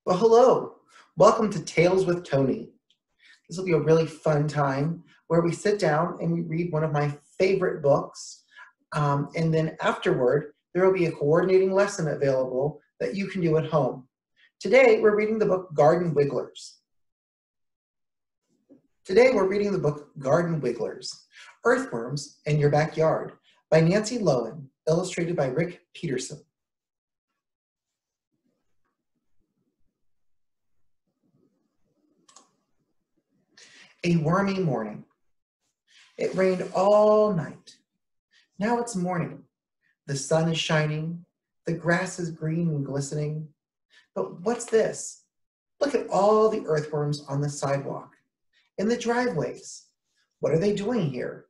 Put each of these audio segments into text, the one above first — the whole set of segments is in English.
Well, hello. Welcome to Tales with Tony. This will be a really fun time where we sit down and we read one of my favorite books. And then afterward, there will be a coordinating lesson available that you can do at home. Today, we're reading the book Garden Wigglers. Earthworms in Your Backyard by Nancy Lowen, illustrated by Rick Peterson. A wormy morning. It rained all night. Now it's morning. The sun is shining. The grass is green and glistening. But what's this? Look at all the earthworms on the sidewalk, in the driveways. What are they doing here?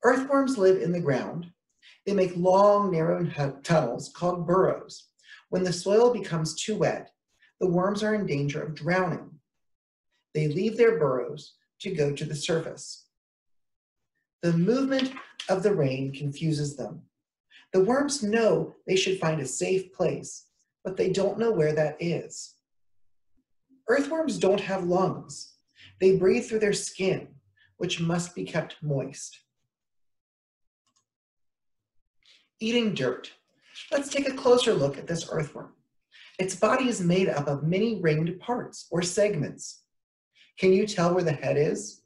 Earthworms live in the ground. They make long, narrow tunnels called burrows. When the soil becomes too wet, the worms are in danger of drowning. They leave their burrows to go to the surface. The movement of the rain confuses them. The worms know they should find a safe place, but they don't know where that is. Earthworms don't have lungs. They breathe through their skin, which must be kept moist. Eating dirt. Let's take a closer look at this earthworm. Its body is made up of many ringed parts or segments. Can you tell where the head is?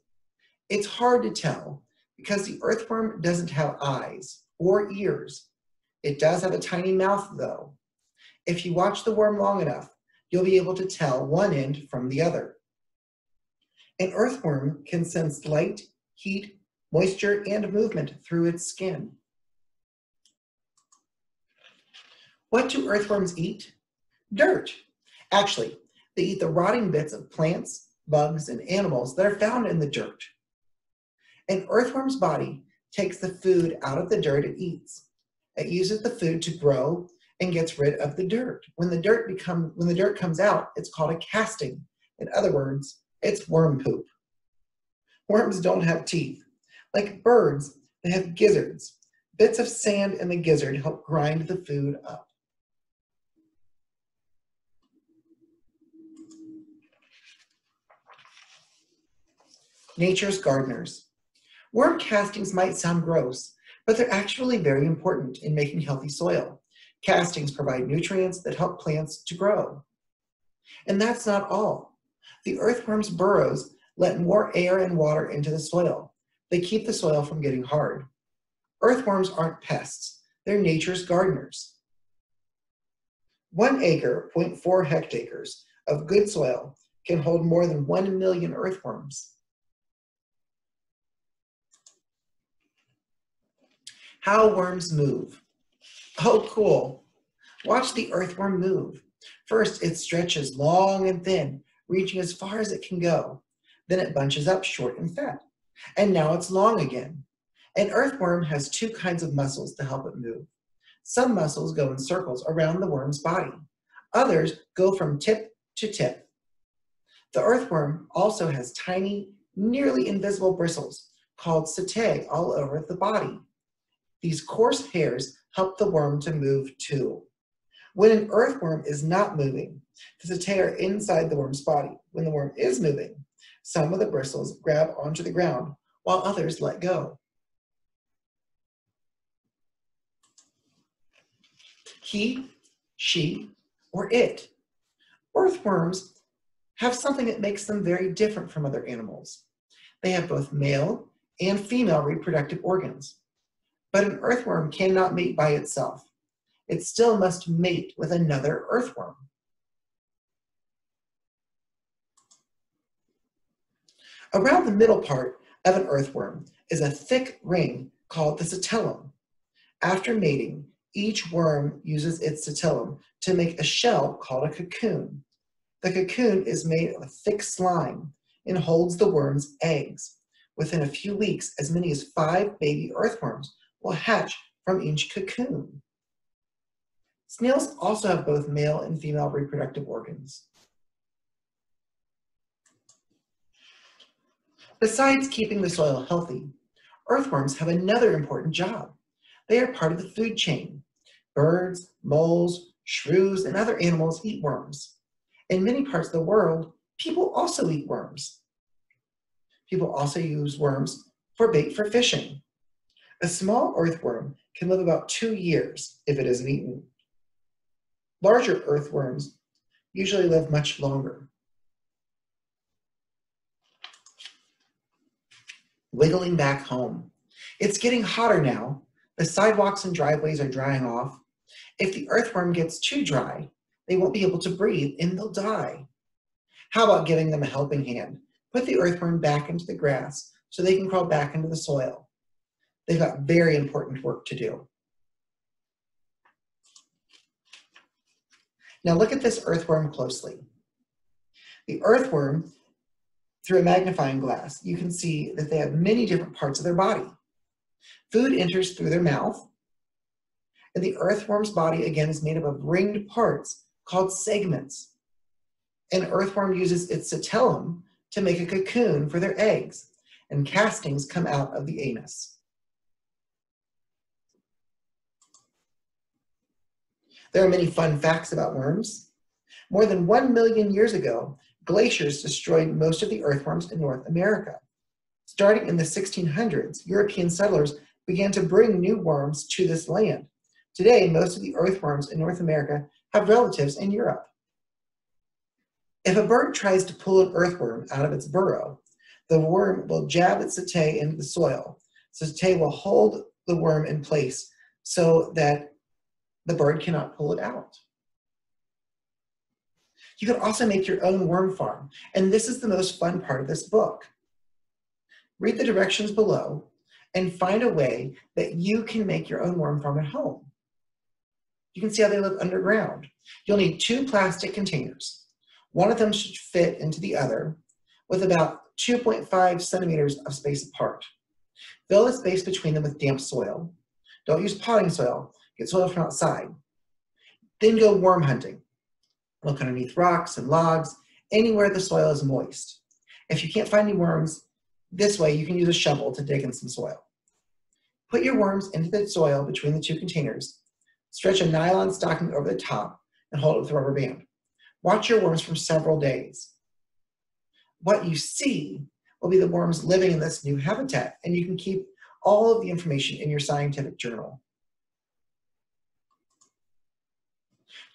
It's hard to tell because the earthworm doesn't have eyes or ears. It does have a tiny mouth though. If you watch the worm long enough, you'll be able to tell one end from the other. An earthworm can sense light, heat, moisture, and movement through its skin. What do earthworms eat? Dirt. Actually, they eat the rotting bits of plants, bugs, and animals that are found in the dirt. An earthworm's body takes the food out of the dirt it eats. It uses the food to grow and gets rid of the dirt. When the dirt comes out, it's called a casting. In other words, it's worm poop. Worms don't have teeth. Like birds, they have gizzards. Bits of sand in the gizzard help grind the food up. Nature's gardeners. Worm castings might sound gross, but they're actually very important in making healthy soil. Castings provide nutrients that help plants to grow. And that's not all. The earthworm's burrows let more air and water into the soil. They keep the soil from getting hard. Earthworms aren't pests. They're nature's gardeners. 1 acre, 0.4 hectares, of good soil can hold more than 1 million earthworms. How worms move. Oh, cool. Watch the earthworm move. First, it stretches long and thin, reaching as far as it can go. Then it bunches up short and fat. And now it's long again. An earthworm has 2 kinds of muscles to help it move. Some muscles go in circles around the worm's body. Others go from tip to tip. The earthworm also has tiny, nearly invisible bristles called setae all over the body. These coarse hairs help the worm to move too. When an earthworm is not moving, the setae are inside the worm's body. When the worm is moving, some of the bristles grab onto the ground while others let go. He, she, or it. Earthworms have something that makes them very different from other animals. They have both male and female reproductive organs. But an earthworm cannot mate by itself. It still must mate with another earthworm. Around the middle part of an earthworm is a thick ring called the cetellum. After mating, each worm uses its cetellum to make a shell called a cocoon. The cocoon is made of thick slime and holds the worm's eggs. Within a few weeks, as many as 5 baby earthworms will hatch from each cocoon. Snails also have both male and female reproductive organs. Besides keeping the soil healthy, earthworms have another important job. They are part of the food chain. Birds, moles, Shrews and other animals eat worms. In many parts of the world, people also eat worms. People also use worms for bait for fishing. A small earthworm can live about 2 years if it isn't eaten. Larger earthworms usually live much longer. Wiggling back home. It's getting hotter now. The sidewalks and driveways are drying off. If the earthworm gets too dry, they won't be able to breathe and they'll die. How about giving them a helping hand? Put the earthworm back into the grass so they can crawl back into the soil. They've got very important work to do. Now look at this earthworm closely. The earthworm, through a magnifying glass, you can see that they have many different parts of their body. Food enters through their mouth, and the earthworm's body again is made up of ringed parts called segments. An earthworm uses its scutellum to make a cocoon for their eggs, and castings come out of the anus. There are many fun facts about worms. More than 1 million years ago, glaciers destroyed most of the earthworms in North America. Starting in the 1600s, European settlers began to bring new worms to this land. Today, most of the earthworms in North America have relatives in Europe. If a bird tries to pull an earthworm out of its burrow, the worm will jab its setae into the soil. So setae will hold the worm in place so that the bird cannot pull it out. You can also make your own worm farm, and this is the most fun part of this book. Read the directions below and find a way that you can make your own worm farm at home. You can see how they live underground. You'll need 2 plastic containers. One of them should fit into the other with about 2.5 centimeters of space apart. Fill the space between them with damp soil. Don't use potting soil. Get soil from outside. Then go worm hunting. Look underneath rocks and logs, anywhere the soil is moist. If you can't find any worms, this way you can use a shovel to dig in some soil. Put your worms into the soil between the 2 containers. Stretch a nylon stocking over the top and hold it with a rubber band. Watch your worms for several days. What you see will be the worms living in this new habitat, and you can keep all of the information in your scientific journal.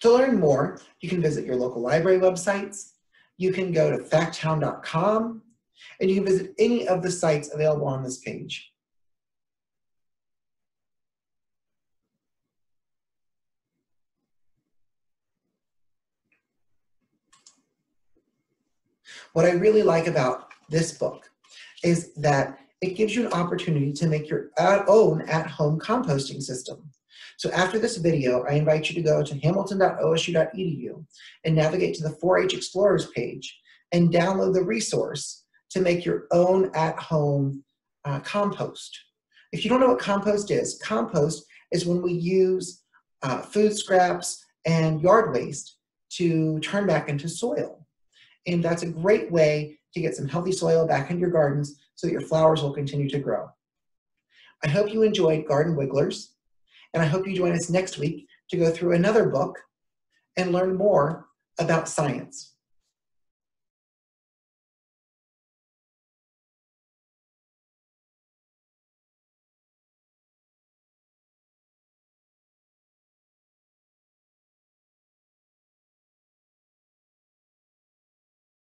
To learn more, you can visit your local library websites. You can go to facthound.com, and you can visit any of the sites available on this page. What I really like about this book is that it gives you an opportunity to make your own at-home composting system. So after this video, I invite you to go to hamilton.osu.edu and navigate to the 4-H Explorers page and download the resource to make your own at-home compost. If you don't know what compost is when we use food scraps and yard waste to turn back into soil. And that's a great way to get some healthy soil back into your gardens so that your flowers will continue to grow. I hope you enjoyed Garden Wigglers, and I hope you join us next week to go through another book and learn more about science.